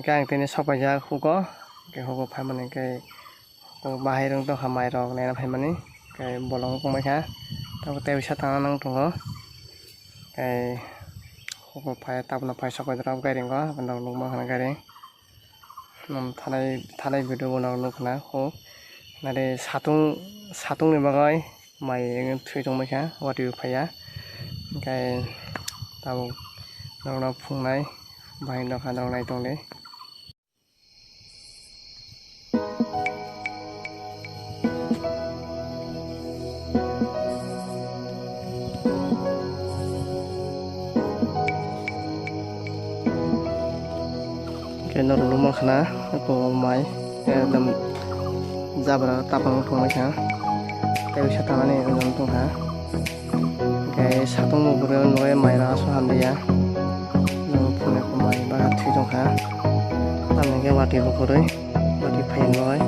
cái tên sau bây giờ không có cái không có phải mình cái bài trong tôi hàm bài rồi này là phải mình cái bộ lòng cũng mấy khác tao tiêu sát tăng năng trong đó cái không có phải tao nó phải sau bây giờ cái đừng có mình đầu lúc mà cái đấy nằm thay đây video nào lúc nào không là để sát tung này mà coi mày thuê trong mấy khác và điều phải á cái tao đầu nó phun này bài nó khá đầu này trong đấy cái nó đúng mà khá có máy cái đầm zabra tapang thong khá cái sát tăng này nó thong khá cái sát tung một bữa nói máy ra số hàng đấy á nó phun này có máy ba thủy trong khá làm cái vạt tiền vào đấy vạt tiền phèn rồi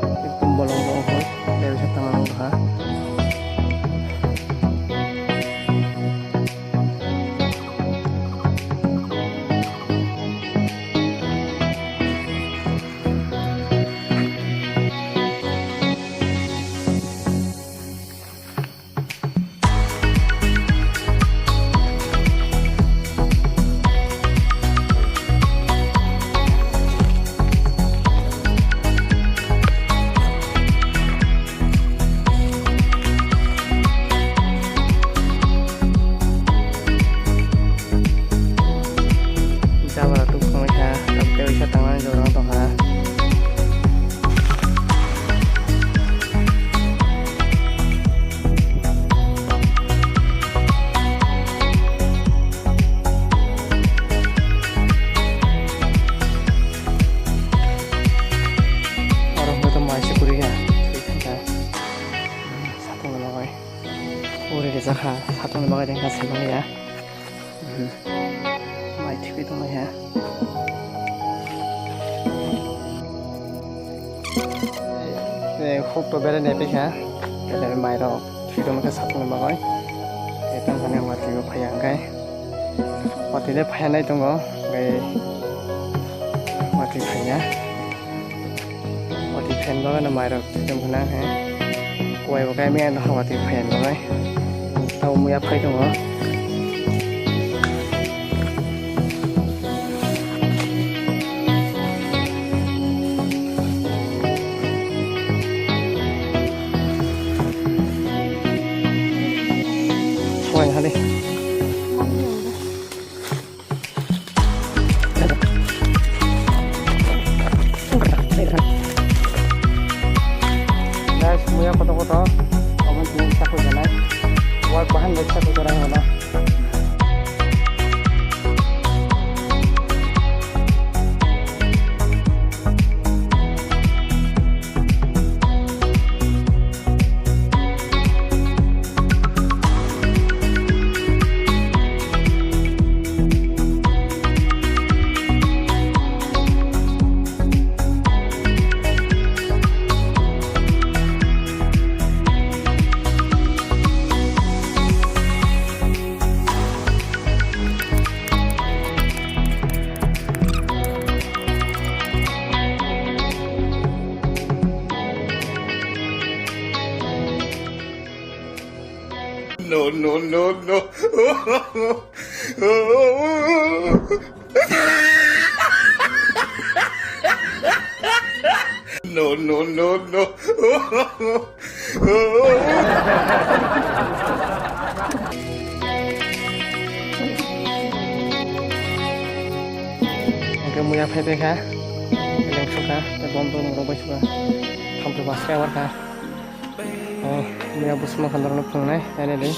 cái cùng bò lông bò thôi cái sát tăng nó khá 우리 자카 사탕을 먹어야 되니까 세번이야. 많이 TV도 뭐야. 네, 혹도 배를 내비가 배를 마이로 TV도 먹어 사탕을 먹어요. 일단 그냥 뭐 TV가 파양 게 어디에 파양 내 있던 거 왜 어디 파냐 어디 팬 먹어는 마이로 좀 그냥 해 quay vào cái men nó không có tiền phèn rồi đấy tao mới áp thấy trong đó xoay hả đi semuanya foto-foto kamu tinggal bisa jalan buat bahan bisa jalan mana No, no, no, no. No, no, no, no. cái mua phải thế khá cái đèn số khá cái bom bom nó bây giờ không được bắt xe bắt khá mua bút mà khăn đó nó phun này đây này đấy